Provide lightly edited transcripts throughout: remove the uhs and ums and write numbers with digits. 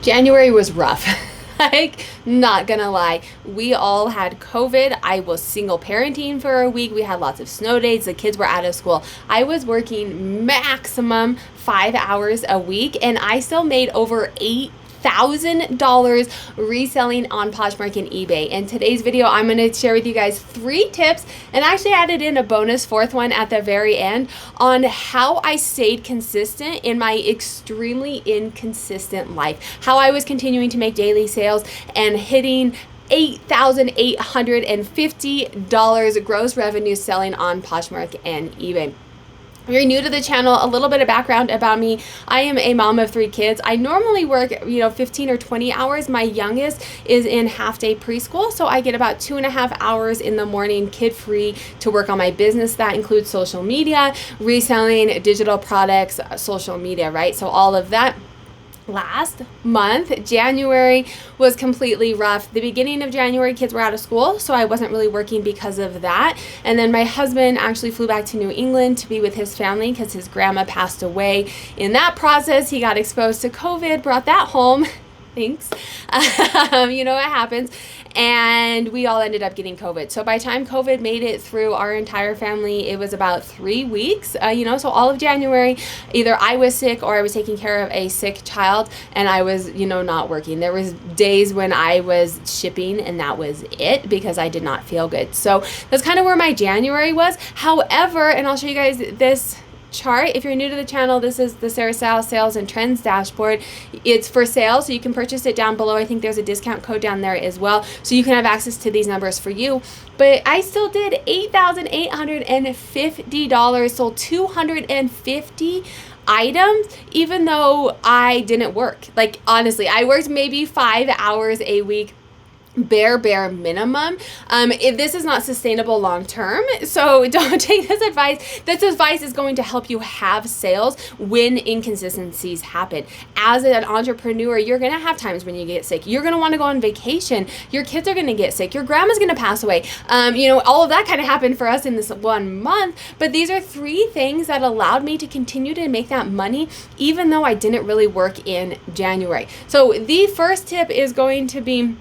January was rough. Like, not gonna lie, we all had COVID. I was single parenting for a week. We had lots of snow days. The kids were out of school. I was working maximum 5 hours a week, and I still made over $8,000 reselling on Poshmark and eBay. In today's video, I'm going to share with you guys 3 tips, and I actually added in a bonus 4th one at the very end on how I stayed consistent in my extremely inconsistent life, how I was continuing to make daily sales and hitting $8,850 gross revenue selling on Poshmark and eBay. If you're new to the channel, a little bit of background about me. I am a mom of 3 kids. I normally work, 15 or 20 hours. My youngest is in half-day preschool, so I get about 2.5 hours in the morning kid-free to work on my business. That includes social media, reselling digital products, social media, right? So all of that. Last month, January, was completely rough. The beginning of January, kids were out of school, so I wasn't really working because of that. And then my husband actually flew back to New England to be with his family because his grandma passed away. In that process, he got exposed to COVID, brought that home. Thanks. It happens. And we all ended up getting COVID. So by the time COVID made it through our entire family, it was about 3 weeks, so all of January, either I was sick or I was taking care of a sick child, and I was, not working. There was days when I was shipping, and that was it because I did not feel good. So that's kind of where my January was. However, and I'll show you guys this chart. If you're new to the channel, this is the Sarah Styles Sales and Trends dashboard. It's for sale, so you can purchase it down below. I think there's a discount code down there as well, so you can have access to these numbers for you. But I still did $8,850, sold 250 items, even though I didn't work. Like, honestly, I worked maybe 5 hours a week, bare minimum. This is not sustainable long term, so don't take this advice. This advice is going to help you have sales when inconsistencies happen. As an entrepreneur, you're gonna have times when you get sick. You're gonna want to go on vacation. Your kids are gonna get sick. Your grandma's gonna pass away. All of that kind of happened for us in this 1 month. But these are 3 things that allowed me to continue to make that money, even though I didn't really work in January. So the first tip is going to be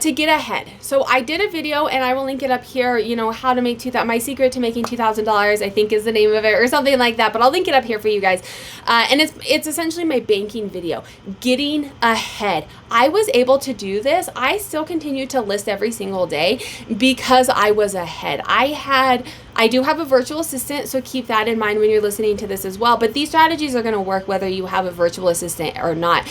to get ahead. So I did a video, and I will link it up here, how to make my secret to making $2,000, I think is the name of it, or something like that, but I'll link it up here for you guys. And it's essentially my banking video, getting ahead. I was able to do this. I still continue to list every single day because I was ahead. I do have a virtual assistant, so keep that in mind when you're listening to this as well, but these strategies are going to work whether you have a virtual assistant or not.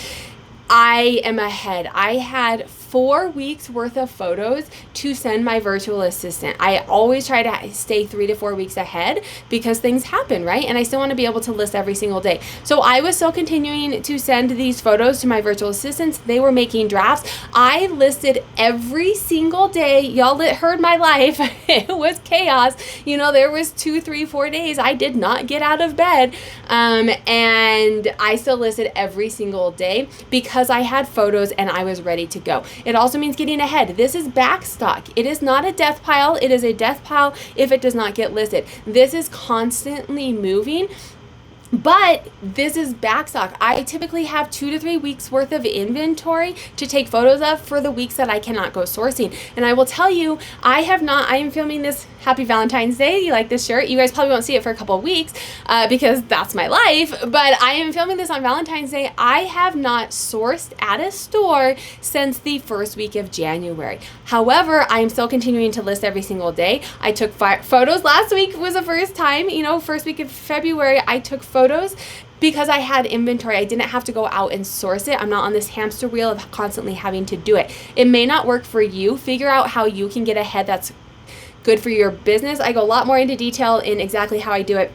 I am ahead. I had 4 weeks worth of photos to send my virtual assistant. I always try to stay 3 to 4 weeks ahead because things happen, right? And I still want to be able to list every single day. So I was still continuing to send these photos to my virtual assistants. They were making drafts. I listed every single day. Y'all heard my life. It was chaos. There was 2, 3, 4 days I did not get out of bed. And I still listed every single day because I had photos and I was ready to go. It also means getting ahead. This is back stock. It is not a death pile. It is a death pile if it does not get listed. This is constantly moving. But this is back stock. I typically have 2 to 3 weeks worth of inventory to take photos of for the weeks that I cannot go sourcing. And I will tell you, I am filming this. Happy Valentine's Day. You like this shirt? You guys probably won't see it for a couple of weeks because that's my life. But I am filming this on Valentine's Day. I have not sourced at a store since the first week of January. However, I am still continuing to list every single day. I took photos. Last week was the first time, first week of February, I took photos because I had inventory. I didn't have to go out and source it. I'm not on this hamster wheel of constantly having to do it. It may not work for you. Figure out how you can get ahead that's good for your business. I go a lot more into detail in exactly how I do it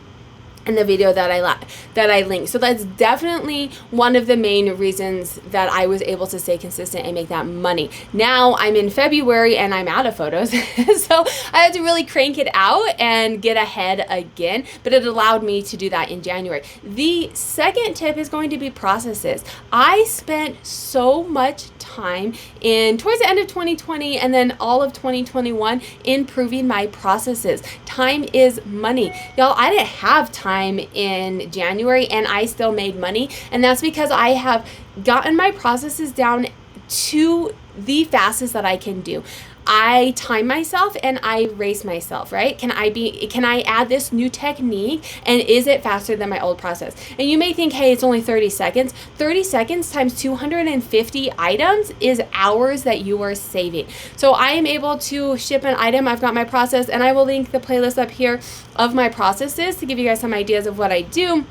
in the video that I linked. So that's definitely one of the main reasons that I was able to stay consistent and make that money. Now I'm in February and I'm out of photos. So I had to really crank it out and get ahead again, but it allowed me to do that in January. The second tip is going to be processes. I spent so much time towards the end of 2020 and then all of 2021 improving my processes. Time is money. Y'all, I didn't have time time in January and I still made money. And that's because I have gotten my processes down to the fastest that I can do. I time myself and I race myself, right? Can I add this new technique and is it faster than my old process? And you may think, hey, it's only 30 seconds. 30 seconds times 250 items is hours that you are saving. So I am able to ship an item. I've got my process, and I will link the playlist up here of my processes to give you guys some ideas of what I do.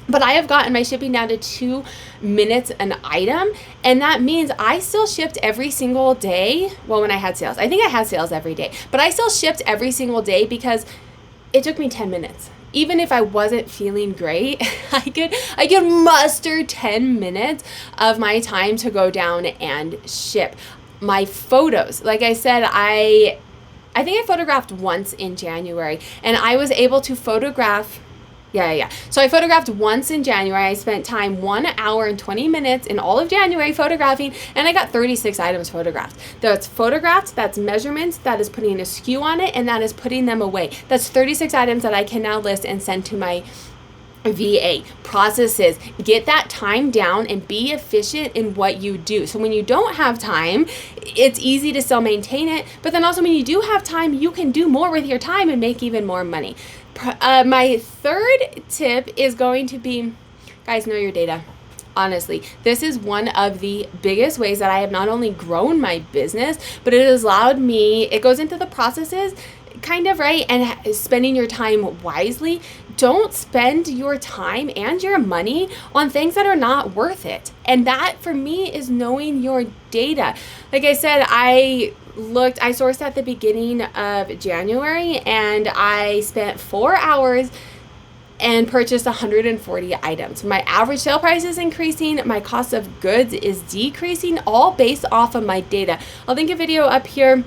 But I have gotten my shipping down to 2 minutes an item. And that means I still shipped every single day. Well, when I had sales, I think I had sales every day, but I still shipped every single day because it took me 10 minutes. Even if I wasn't feeling great, I could muster 10 minutes of my time to go down and ship. My photos, like I said, I think I photographed once in January, and I was able to photograph. Yeah. So I photographed once in January. I spent time 1 hour and 20 minutes in all of January photographing, and I got 36 items photographed. That's photographed, that's measurements, that is putting a SKU on it, and that is putting them away. That's 36 items that I can now list and send to my VA. Processes. Get that time down and be efficient in what you do. So when you don't have time, it's easy to still maintain it, but then also when you do have time, you can do more with your time and make even more money. My third tip is going to be, guys, know your data. Honestly, this is one of the biggest ways that I have not only grown my business, but it has allowed me, it goes into the processes kind of, right? And spending your time wisely. Don't spend your time and your money on things that are not worth it. And that for me is knowing your data. Like I said, I sourced at the beginning of January, and I spent 4 hours and purchased 140 items. My average sale price is increasing. My cost of goods is decreasing, all based off of my data. I'll link a video up here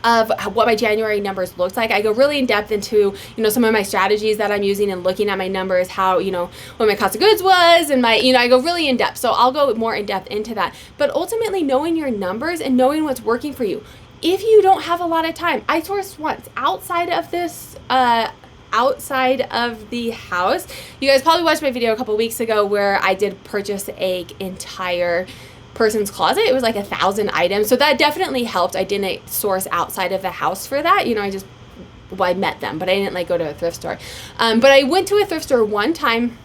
of what my January numbers looks like. I go really in depth into, some of my strategies that I'm using and looking at my numbers, how, what my cost of goods was, and my, I go really in depth. So I'll go more in depth into that. But ultimately knowing your numbers and knowing what's working for you. If you don't have a lot of time, I sourced once outside of this, outside of the house. You guys probably watched my video a couple weeks ago where I did purchase a entire person's closet. It was like 1,000 items. So that definitely helped. I didn't source outside of the house for that. I met them, but I didn't go to a thrift store. But I went to a thrift store one time,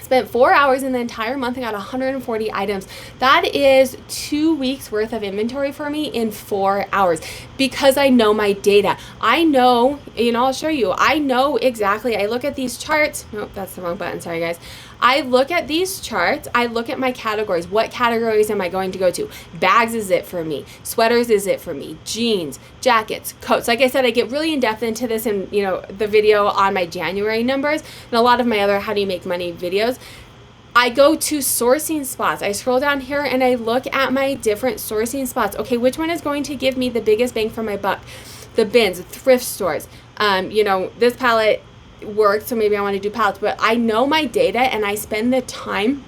spent 4 hours in the entire month and got 140 items. That is 2 weeks worth of inventory for me in 4 hours because I know my data. I know, I'll show you. I know exactly. I look at these charts. Nope, that's the wrong button. Sorry, guys. I look at these charts. I look at my categories. What categories am I going to go to? Bags is it for me. Sweaters is it for me. Jeans, jackets, coats. Like I said, I get really in depth into this in, the video on my January numbers and a lot of my other how do you make money videos. I go to sourcing spots. I scroll down here and I look at my different sourcing spots. Okay, which one is going to give me the biggest bang for my buck? The bins, thrift stores. This palette worked, so maybe I want to do palettes, but I know my data and I spend the time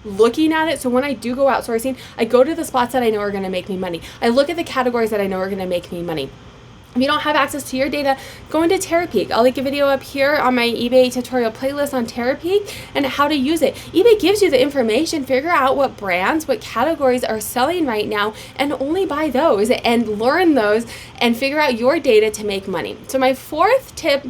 looking at it. So when I do go outsourcing, I go to the spots that I know are going to make me money. I look at the categories that I know are going to make me money. If you don't have access to your data, go into Terapeak. I'll link a video up here on my eBay tutorial playlist on Terapeak and how to use it. eBay gives you the information. Figure out what brands, what categories are selling right now, and only buy those and learn those and figure out your data to make money. So my fourth tip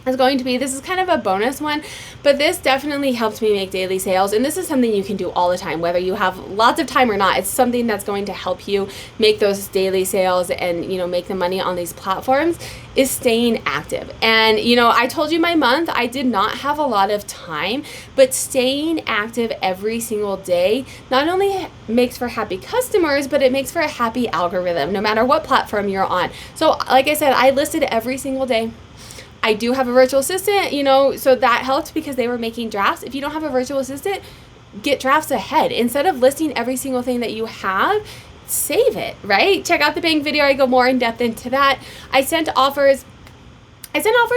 is going to be, this is kind of a bonus one, but this definitely helps me make daily sales, and this is something you can do all the time, whether you have lots of time or not. It's something that's going to help you make those daily sales and make the money on these platforms, is staying active. And I told you my month, I did not have a lot of time, but staying active every single day not only makes for happy customers, but it makes for a happy algorithm no matter what platform you're on. So like I said, I listed every single day. I do have a virtual assistant, so that helped because they were making drafts. If you don't have a virtual assistant, get drafts ahead. Instead of listing every single thing that you have, save it, right? Check out the bank video. I go more in depth into that. I sent offers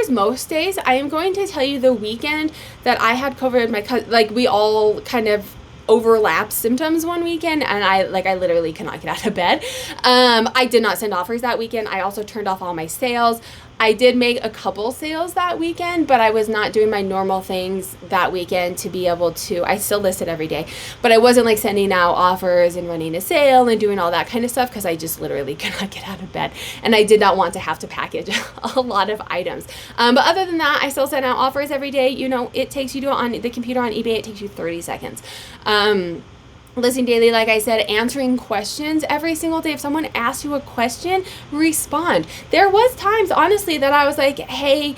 most days. I am going to tell you the weekend that I had COVID, we all kind of overlapped symptoms one weekend, and I literally could not get out of bed. I did not send offers that weekend. I also turned off all my sales. I did make a couple sales that weekend, but I was not doing my normal things that weekend to be able to, I still listed every day, but I wasn't like sending out offers and running a sale and doing all that kind of stuff because I just literally could not get out of bed. And I did not want to have to package a lot of items. But other than that, I still send out offers every day. You know, it takes you to on the computer on eBay, it takes you 30 seconds. Listing daily, like I said, answering questions every single day. If someone asks you a question, respond. There was times, honestly, that I was like, hey,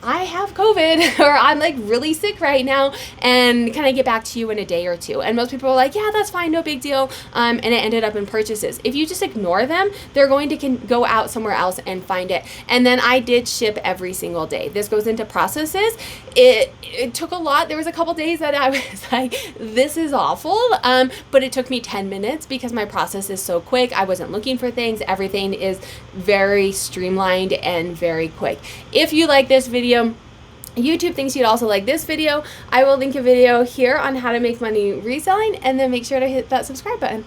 I have COVID or I'm like really sick right now, and can I get back to you in a day or two? And most people are like, yeah, that's fine, no big deal. And it ended up in purchases. If you just ignore them, they're going to go out somewhere else and find it. And then I did ship every single day. This goes into processes. It took a lot. There was a couple days that I was like, this is awful. But it took me 10 minutes because my process is so quick. I wasn't looking for things. Everything is very streamlined and very quick. If you like this video, YouTube thinks you'd also like this video. I will link a video here on how to make money reselling, and then make sure to hit that subscribe button.